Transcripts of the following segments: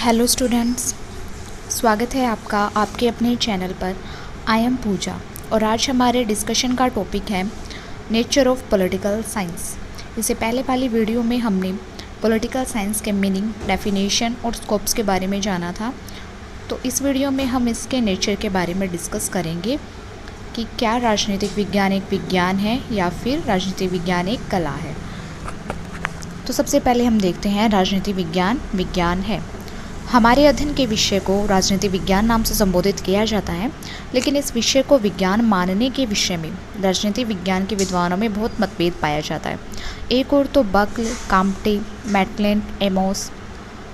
Hello students, स्वागत है आपका आपके अपने चैनल पर। आई एम पूजा और आज हमारे डिस्कशन का टॉपिक है नेचर ऑफ पॉलिटिकल साइंस। इससे पहले वाली वीडियो में हमने पॉलिटिकल साइंस के मीनिंग, डेफिनेशन और स्कोप्स के बारे में जाना था। तो इस वीडियो में हम इसके नेचर के बारे में डिस्कस करेंगे कि क्या राजनीतिक विज्ञान एक विज्ञान है या फिर राजनीतिक विज्ञान एक कला है। तो सबसे पहले हम देखते हैं राजनीतिक विज्ञान विज्ञान है। हमारे अध्ययन के विषय को राजनीतिक विज्ञान नाम से संबोधित किया जाता है, लेकिन इस विषय को विज्ञान मानने के विषय में राजनीतिक विज्ञान के विद्वानों में बहुत मतभेद पाया जाता है। एक और तो Buckle, Comte, Maitland, Amos,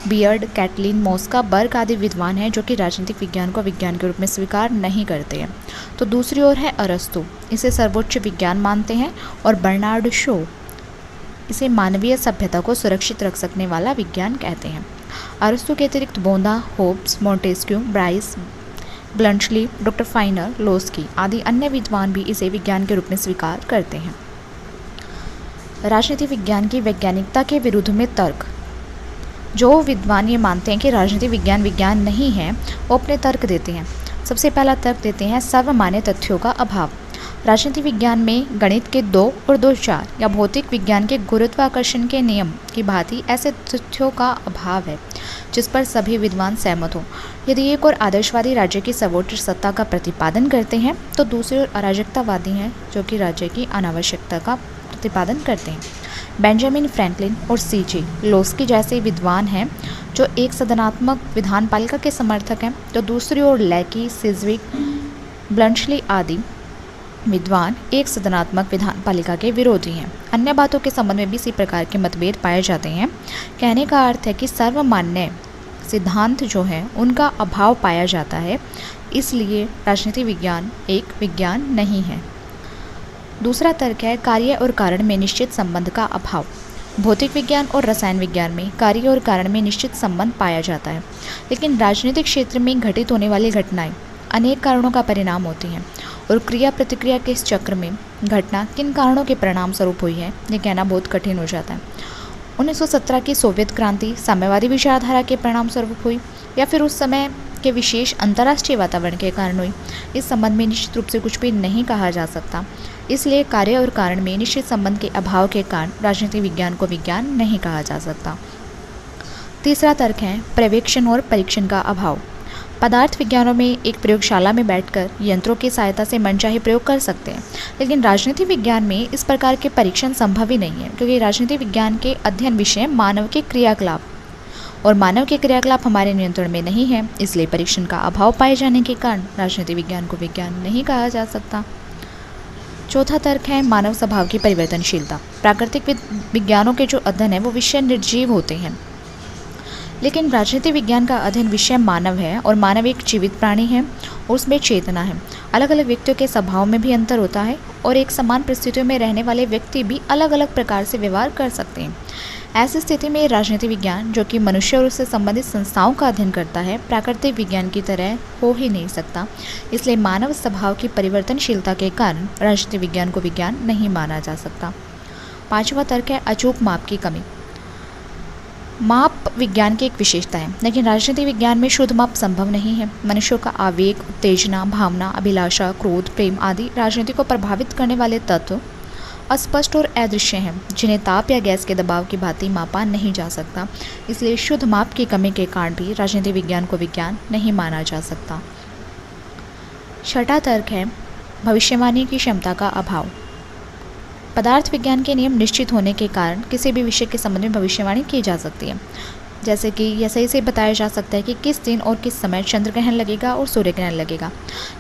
Beard, Catlin, Mosca, बर्ग आदि विद्वान हैं जो कि राजनीतिक विज्ञान को विज्ञान के रूप में स्वीकार नहीं करते हैं। तो दूसरी ओर है अरस्तु, इसे सर्वोच्च विज्ञान मानते हैं, और बर्नार्ड शो इसे मानवीय सभ्यता को सुरक्षित रख सकने वाला विज्ञान कहते हैं। अरस्तु के अतिरिक्त बोंदा, Hobbes, Montesquieu, Bryce, Bluntschli, doctor Finer, Laski आदि अन्य विद्वान भी इसे विज्ञान के रूप में स्वीकार करते हैं। राजनीतिक विज्ञान की वैज्ञानिकता के विरुद्ध में तर्क। जो विद्वान ये मानते हैं कि राजनीतिक विज्ञान विज्ञान नहीं है, वो अपने तर्क देते हैं। सबसे पहला तर्क देते हैं सर्वमान्य तथ्यों का अभाव। राजनीतिक विज्ञान में गणित के 2 और 2 4 या भौतिक विज्ञान के गुरुत्वाकर्षण के नियम की भांति ऐसे तथ्यों का अभाव है जिस पर सभी विद्वान सहमत हों। यदि एक और आदर्शवादी राज्य की सर्वोच्च सत्ता का प्रतिपादन करते हैं तो दूसरी ओर अराजकतावादी हैं जो कि राज्य की अनावश्यकता का प्रतिपादन करते हैं। बेंजामिन फ्रैंकलिन और C.J. लोस्की जैसे विद्वान हैं जो एक सदनात्मक विधानपालिका के समर्थक हैं, तो दूसरी ओर लैकी, सिज्विक, ब्लंचली आदि विद्वान एक सदनात्मक विधानपालिका के विरोधी हैं। अन्य बातों के संबंध में भी इसी प्रकार के मतभेद पाए जाते हैं। कहने का अर्थ है कि सर्वमान्य सिद्धांत जो है उनका अभाव पाया जाता है, इसलिए राजनीतिक विज्ञान एक विज्ञान नहीं है। दूसरा तर्क है कार्य और कारण में निश्चित संबंध का अभाव। भौतिक विज्ञान और रसायन विज्ञान में कार्य और कारण में निश्चित संबंध पाया जाता है, लेकिन राजनीतिक क्षेत्र में घटित होने वाली घटनाएं अनेक कारणों का परिणाम होती हैं, और क्रिया प्रतिक्रिया के इस चक्र में घटना किन कारणों के परिणाम स्वरूप हुई है ये कहना बहुत कठिन हो जाता है। 1917 की सोवियत क्रांति साम्यवादी विचारधारा के परिणाम स्वरूप हुई या फिर उस समय के विशेष अंतर्राष्ट्रीय वातावरण के कारण हुई, इस संबंध में निश्चित रूप से कुछ भी नहीं कहा जा सकता। इसलिए कार्य और कारण में निश्चित संबंध के अभाव के कारण राजनीतिक विज्ञान को विज्ञान नहीं कहा जा सकता। तीसरा तर्क है पर्यवेक्षण और परीक्षण का अभाव। पदार्थ विज्ञानों में एक प्रयोगशाला में बैठकर यंत्रों की सहायता से मनचाहे प्रयोग कर सकते हैं, लेकिन राजनीतिक विज्ञान में इस प्रकार के परीक्षण संभव ही नहीं है, क्योंकि राजनीतिक विज्ञान के अध्ययन विषय मानव के क्रियाकलाप, और मानव के क्रियाकलाप हमारे नियंत्रण में नहीं है। इसलिए परीक्षण का अभाव पाए जाने के कारण राजनीतिक विज्ञान को विज्ञान नहीं कहा जा सकता। चौथा तर्क है मानव स्वभाव की परिवर्तनशीलता। प्राकृतिक विज्ञानों के जो अध्ययन है वो विषय निर्जीव होते हैं, लेकिन राजनीतिक विज्ञान का अध्ययन विषय मानव है, और मानव एक जीवित प्राणी है और उसमें चेतना है। अलग अलग व्यक्तियों के स्वभाव में भी अंतर होता है, और एक समान परिस्थितियों में रहने वाले व्यक्ति भी अलग अलग प्रकार से व्यवहार कर सकते हैं। ऐसी स्थिति में राजनीतिक विज्ञान जो कि मनुष्य और उससे संबंधित संस्थाओं का अध्ययन करता है, प्राकृतिक विज्ञान की तरह हो ही नहीं सकता। इसलिए मानव स्वभाव की परिवर्तनशीलता के कारण राजनीतिक विज्ञान को विज्ञान नहीं माना जा सकता। पांचवा तर्क है अचूक माप की कमी। माप विज्ञान की एक विशेषता है, लेकिन राजनीतिक विज्ञान में शुद्ध माप संभव नहीं है। मनुष्यों का आवेग, उत्तेजना, भावना, अभिलाषा, क्रोध, प्रेम आदि राजनीति को प्रभावित करने वाले तत्व अस्पष्ट और अदृश्य हैं, जिन्हें ताप या गैस के दबाव की भांति मापा नहीं जा सकता। इसलिए शुद्ध माप की कमी के कारण भी राजनीतिक विज्ञान को विज्ञान नहीं माना जा सकता। छठा तर्क है भविष्यवाणी की क्षमता का अभाव। पदार्थ विज्ञान के नियम निश्चित होने के कारण किसी भी विषय के संबंध में भविष्यवाणी की जा सकती है, जैसे कि यह सही से बताया जा सकता है कि किस दिन और किस समय चंद्र ग्रहण लगेगा और सूर्य ग्रहण लगेगा।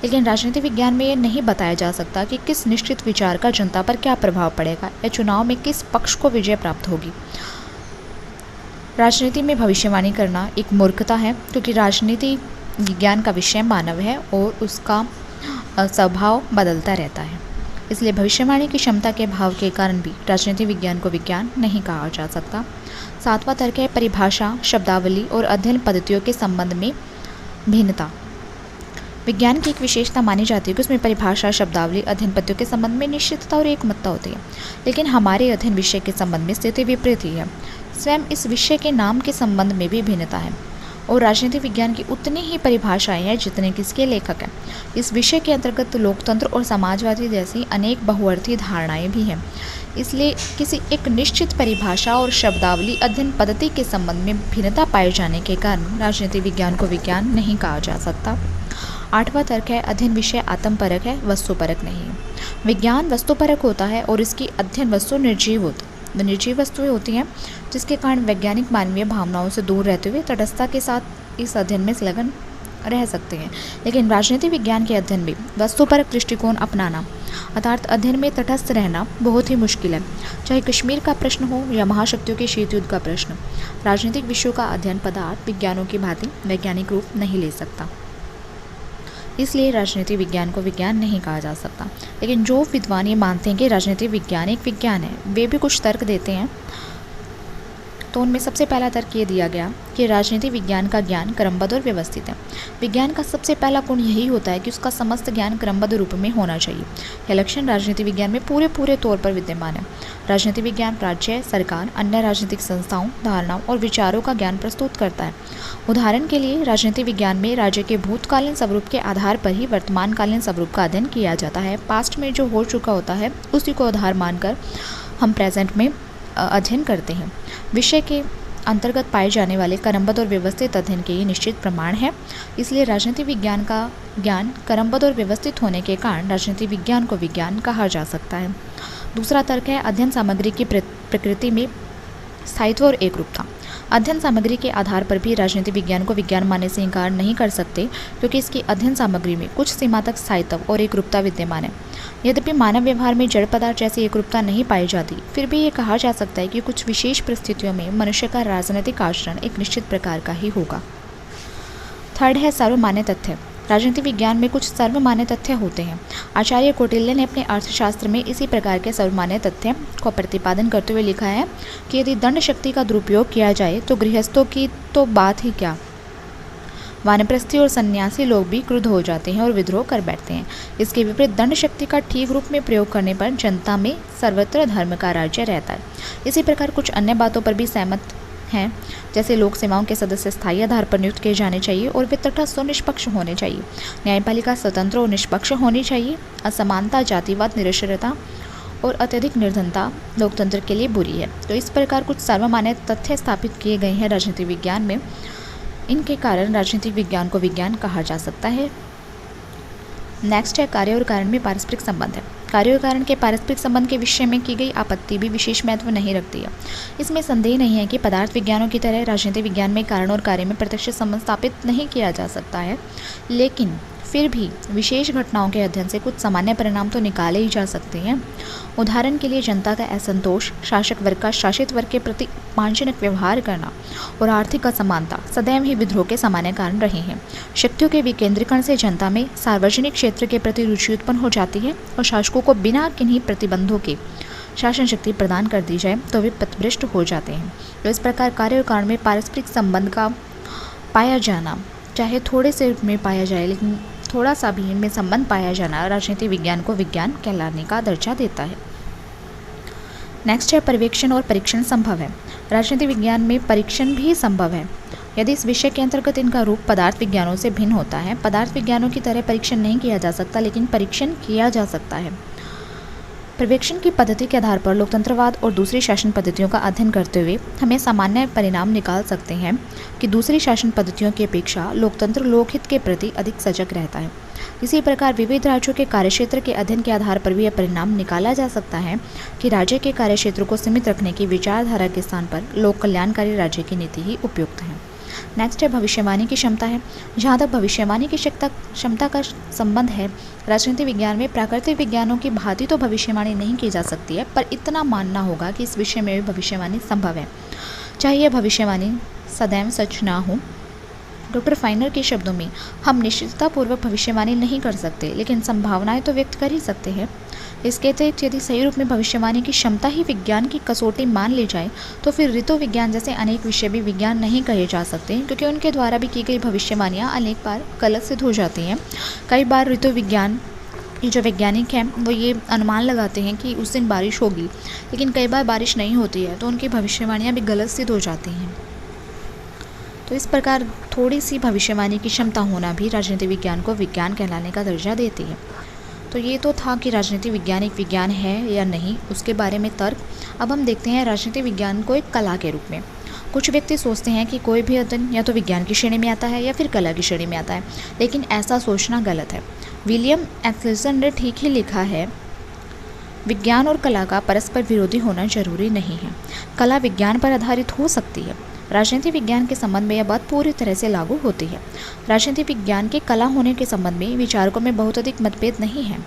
लेकिन राजनीतिक विज्ञान में यह नहीं बताया जा सकता कि किस निश्चित विचार का जनता पर क्या प्रभाव पड़ेगा या चुनाव में किस पक्ष को विजय प्राप्त होगी। राजनीति में भविष्यवाणी करना एक मूर्खता है, क्योंकि राजनीति विज्ञान का विषय मानव है और उसका स्वभाव बदलता रहता है। इसलिए भविष्यवाणी की क्षमता के अभाव के कारण भी राजनीतिक विज्ञान को विज्ञान नहीं कहा जा सकता। सातवां तर्क है परिभाषा, शब्दावली और अध्ययन पद्धतियों के संबंध में भिन्नता। विज्ञान की एक विशेषता मानी जाती है कि उसमें परिभाषा, शब्दावली, अध्ययन पद्धतियों के संबंध में निश्चितता और एकमतता होती है, लेकिन हमारे अध्ययन विषय के संबंध में स्थिति विपरीत ही है। स्वयं इस विषय के नाम के संबंध में भी भिन्नता है। और राजनीति विज्ञान की उतनी ही परिभाषाएं हैं जितने किसके लेखक हैं। इस विषय के अंतर्गत लोकतंत्र और समाजवादी जैसी अनेक बहुअर्थी धारणाएं भी हैं। इसलिए किसी एक निश्चित परिभाषा और शब्दावली अध्ययन पद्धति के संबंध में भिन्नता पाए जाने के कारण राजनीति विज्ञान को विज्ञान नहीं कहा जा सकता। 8वां तर्क है, अध्ययन विषय आत्मपरक है, वस्तुपरक नहीं है। विज्ञान वस्तुपरक होता है और इसकी अध्ययन वस्तु निर्जीव होती है। निर्जीव वस्तुएं होती हैं जिसके कारण वैज्ञानिक मानवीय भावनाओं से दूर रहते हुए तटस्थता के साथ इस अध्ययन में संलग्न रह सकते हैं। लेकिन राजनीति विज्ञान के अध्ययन में वस्तुपरक दृष्टिकोण अपनाना अर्थात अध्ययन में तटस्थ रहना बहुत ही मुश्किल है। चाहे कश्मीर का प्रश्न हो या महाशक्तियों के शीत युद्ध का प्रश्न, राजनीतिक विषयों का अध्ययन पदार्थ विज्ञानों की भांति वैज्ञानिक रूप नहीं ले सकता। इसलिए राजनीति विज्ञान को विज्ञान नहीं कहा जा सकता। लेकिन जो विद्वान ये मानते हैं कि राजनीति विज्ञान एक विज्ञान है, वे भी कुछ तर्क देते हैं। तो उनमें सबसे पहला तर्क ये दिया गया कि राजनीति विज्ञान का ज्ञान क्रमबद्ध और व्यवस्थित है। विज्ञान का सबसे पहला गुण यही होता है कि उसका समस्त ज्ञान क्रमबद्ध रूप में होना चाहिए। यह लक्षण राजनीति विज्ञान में पूरे तौर पर विद्यमान है। राजनीति विज्ञान राज्य, सरकार, अन्य राजनीतिक संस्थाओं, धारणाओं और विचारों का ज्ञान प्रस्तुत करता है। उदाहरण के लिए राजनीति विज्ञान में राज्य के भूतकालीन स्वरूप के आधार पर ही वर्तमानकालीन स्वरूप का अध्ययन किया जाता है। पास्ट में जो हो चुका होता है उसी को आधार मानकर हम प्रेजेंट में अध्ययन करते हैं। विषय के अंतर्गत पाए जाने वाले क्रमबद्ध और व्यवस्थित अध्ययन के ये निश्चित प्रमाण है। इसलिए राजनीति विज्ञान का ज्ञान क्रमबद्ध और व्यवस्थित होने के कारण राजनीति विज्ञान को विज्ञान कहा जा सकता है। दूसरा तर्क है, अध्ययन सामग्री की प्रकृति में स्थायित्व और एकरूपता। अध्ययन सामग्री के आधार पर भी राजनीति विज्ञान को विज्ञान मानने से इनकार नहीं कर सकते, क्योंकि इसकी अध्ययन सामग्री में कुछ सीमा तक स्थायित्व और एकरूपता विद्यमान है। यद्यपि मानव व्यवहार में जड़ पदार्थ जैसी एकरूपता नहीं पाई जाती, फिर भी ये कहा जा सकता है कि कुछ विशेष परिस्थितियों में मनुष्य का राजनीतिक आचरण एक निश्चित प्रकार का ही होगा। थर्ड है, सर्वमान्य तथ्य। राजनीति विज्ञान में कुछ सर्वमान्य तथ्य होते हैं। आचार्य कौटिल्य ने अपने अर्थशास्त्र में इसी प्रकार के सर्वमान्य तथ्य को प्रतिपादन करते हुए लिखा है कि यदि दंड शक्ति का दुरुपयोग किया जाए तो गृहस्थों की तो बात ही क्या, वानप्रस्थी और सन्यासी लोग भी क्रुद्ध हो जाते हैं और विद्रोह कर बैठते हैं। इसके विपरीत दंड शक्ति का ठीक रूप में प्रयोग करने पर जनता में सर्वत्र धर्म का राज्य रहता है। इसी प्रकार कुछ अन्य बातों पर भी सहमत हैं, जैसे लोक सेवाओं के सदस्य स्थायी आधार पर नियुक्त किए जाने चाहिए और वे तटस्थ और निष्पक्ष होने चाहिए। न्यायपालिका स्वतंत्र और निष्पक्ष होनी चाहिए। असमानता, जातिवाद, निरक्षरता और अत्यधिक निर्धनता लोकतंत्र के लिए बुरी है। तो इस प्रकार कुछ सर्वमान्य तथ्य स्थापित किए गए हैं राजनीति विज्ञान में। इनके कारण राजनीतिक विज्ञान को विज्ञान कहा जा सकता है। नेक्स्ट है, कार्य और कारण में पारस्परिक संबंध है। कार्य और कारण के पारस्परिक संबंध के विषय में की गई आपत्ति भी विशेष महत्व नहीं रखती है। इसमें संदेह नहीं है कि पदार्थ विज्ञानों की तरह राजनीति विज्ञान में कारण और कार्य में प्रत्यक्ष संबंध स्थापित नहीं किया जा सकता है, लेकिन फिर भी विशेष घटनाओं के अध्ययन से कुछ सामान्य परिणाम तो निकाले ही जा सकते हैं। उदाहरण के लिए जनता का असंतोष, शासक वर्ग का शासित वर्ग के प्रति अपमानजनक व्यवहार करना और आर्थिक असमानता सदैव ही विद्रोह के सामान्य कारण रहे हैं। शक्तियों के विकेंद्रीकरण से जनता में सार्वजनिक क्षेत्र के प्रति रुचि उत्पन्न हो जाती है और शासकों को बिना किन्हीं प्रतिबंधों के शासन शक्ति प्रदान कर दी जाए तो वे पथभ्रष्ट हो जाते हैं। तो इस प्रकार कार्य और कारण में पारस्परिक संबंध का पाया जाना, चाहे थोड़े से रूप में पाया जाए लेकिन थोड़ा सा भी इनमें संबंध पाया जाना, राजनीति विज्ञान को विज्ञान कहलाने का दर्जा देता है। नेक्स्ट है, पर्यवेक्षण और परीक्षण संभव है। राजनीति विज्ञान में परीक्षण भी संभव है यदि इस विषय के अंतर्गत इनका रूप पदार्थ विज्ञानों से भिन्न होता है। पदार्थ विज्ञानों की तरह परीक्षण नहीं किया जा सकता, लेकिन परीक्षण किया जा सकता है। पर्यवेक्षण की पद्धति के आधार पर लोकतंत्रवाद और दूसरी शासन पद्धतियों का अध्ययन करते हुए हमें सामान्य परिणाम निकाल सकते हैं कि दूसरी शासन पद्धतियों की अपेक्षा लोकतंत्र लोकहित के प्रति अधिक सजग रहता है। इसी प्रकार विविध राज्यों के कार्यक्षेत्र के अध्ययन के आधार पर भी यह परिणाम निकाला जा सकता है कि राज्य के कार्यक्षेत्र को सीमित रखने की विचारधारा के स्थान पर लोक कल्याणकारी राज्य की नीति ही उपयुक्त है। नेक्स्ट है, भविष्यवाणी की क्षमता है। जहाँ तक भविष्यवाणी की क्षमता का संबंध है, राजनीति विज्ञान में प्राकृतिक विज्ञानों की भांति तो भविष्यवाणी नहीं की जा सकती है, पर इतना मानना होगा कि इस विषय में भी भविष्यवाणी संभव है, चाहे यह भविष्यवाणी सदैव सच ना हो। डॉक्टर फाइनर के शब्दों में, हम निश्चिततापूर्वक भविष्यवाणी नहीं कर सकते, लेकिन संभावनाएं तो व्यक्त कर ही सकते हैं। इसके अतिरिक्त यदि सही रूप में भविष्यवाणी की क्षमता ही विज्ञान की कसौटी मान ली जाए तो फिर ऋतु विज्ञान जैसे अनेक विषय भी विज्ञान नहीं कहे जा सकते, क्योंकि उनके द्वारा भी की गई भविष्यवाणियाँ अनेक बार गलत सिद्ध हो जाती हैं। कई बार ऋतु विज्ञान की जो वैज्ञानिक हैं वो ये अनुमान लगाते हैं कि उस दिन बारिश होगी, लेकिन कई बार बारिश नहीं होती है, तो उनकी भविष्यवाणियाँ भी गलत सिद्ध हो जाती हैं। तो इस प्रकार थोड़ी सी भविष्यवाणी की क्षमता होना भी राजनीति विज्ञान को विज्ञान कहलाने का दर्जा देती है। तो ये तो था कि राजनीति विज्ञान एक विज्ञान है या नहीं, उसके बारे में तर्क। अब हम देखते हैं राजनीति विज्ञान को एक कला के रूप में। कुछ व्यक्ति सोचते हैं कि कोई भी अध्ययन या तो विज्ञान की श्रेणी में आता है या फिर कला की श्रेणी में आता है, लेकिन ऐसा सोचना गलत है। विलियम एथल्सन ने ठीक ही लिखा है, विज्ञान और कला का परस्पर विरोधी होना जरूरी नहीं है। कला विज्ञान पर आधारित हो सकती है। राजनीति विज्ञान के संबंध में यह बात पूरी तरह से लागू होती है। राजनीति विज्ञान के कला होने के संबंध में विचारकों में बहुत अधिक मतभेद नहीं है।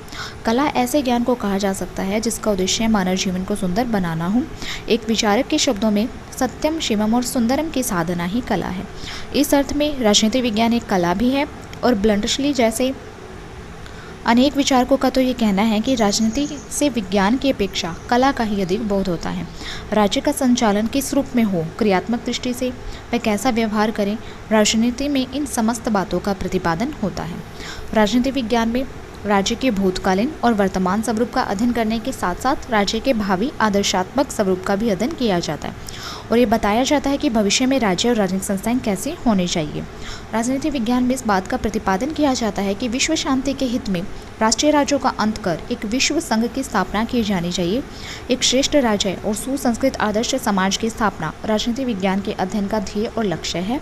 कला ऐसे ज्ञान को कहा जा सकता है जिसका उद्देश्य मानव जीवन को सुंदर बनाना हो। एक विचारक के शब्दों में सत्यम, शिवम और सुंदरम की साधना ही कला है। इस अर्थ में राजनीति विज्ञान एक कला भी है। और ब्लंटशली जैसे अनेक विचारकों का तो ये कहना है कि राजनीति से विज्ञान की अपेक्षा कला का ही अधिक बोध होता है। राज्य का संचालन किस रूप में हो, क्रियात्मक दृष्टि से वह कैसा व्यवहार करें, राजनीति में इन समस्त बातों का प्रतिपादन होता है। राजनीति विज्ञान में राज्य के भूतकालीन और वर्तमान स्वरूप का अध्ययन करने के साथ साथ राज्य के भावी आदर्शात्मक स्वरूप का भी अध्ययन किया जाता है और ये बताया जाता है कि भविष्य में राज्य और राजनीतिक संस्थाएं कैसे होने चाहिए। राजनीति विज्ञान में इस बात का प्रतिपादन किया जाता है कि विश्व शांति के हित में राष्ट्रीय राज्यों का अंत कर एक विश्व संघ की स्थापना की जानी चाहिए। एक श्रेष्ठ राज्य और सुसंस्कृत आदर्श समाज की स्थापना राजनीति विज्ञान के अध्ययन का ध्येय और लक्ष्य है।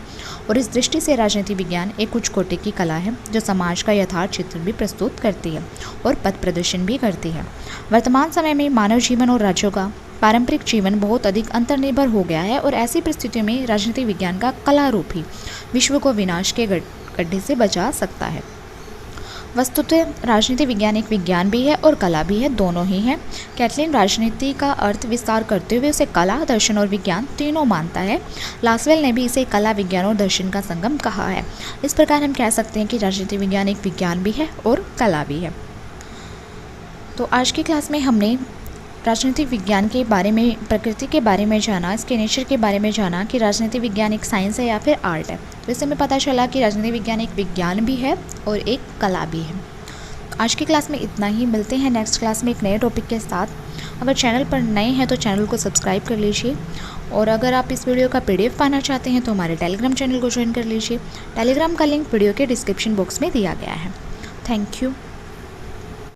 और इस दृष्टि से राजनीति विज्ञान एक उच्च कोटि की कला है जो समाज का यथार्थ चित्र भी प्रस्तुत करती है और पथ प्रदर्शन भी करती है। वर्तमान समय में मानव जीवन और राज्यों का पारंपरिक जीवन बहुत अधिक अंतर्निर्भर हो गया है और ऐसी परिस्थितियों में राजनीति विज्ञान का कला रूप ही विश्व को विनाश के गड्ढे से बचा सकता है। वस्तुतः राजनीति विज्ञान एक विज्ञान भी है और कला भी है, दोनों ही है। कैटलिन राजनीति का अर्थ विस्तार करते हुए उसे कला, दर्शन और विज्ञान तीनों मानता है। लासवेल ने भी इसे कला, विज्ञान और दर्शन का संगम कहा है। इस प्रकार हम कह सकते हैं कि राजनीति विज्ञान एक विज्ञान भी है और कला भी है। तो आज की क्लास में हमने राजनीतिक विज्ञान के बारे में, प्रकृति के बारे में जाना, इसके नेचर के बारे में जाना कि राजनीति विज्ञान एक साइंस है या फिर आर्ट है। तो इससे हमें पता चला कि राजनीति विज्ञान एक विज्ञान भी है और एक कला भी है। आज की क्लास में इतना ही। मिलते हैं नेक्स्ट क्लास में एक नए टॉपिक के साथ। अगर चैनल पर नए हैं तो चैनल को सब्सक्राइब कर लीजिए और अगर आप इस वीडियो का PDF पाना चाहते हैं तो हमारे टेलीग्राम चैनल को ज्वाइन कर लीजिए। टेलीग्राम का लिंक वीडियो के डिस्क्रिप्शन बॉक्स में दिया गया है। Thank you.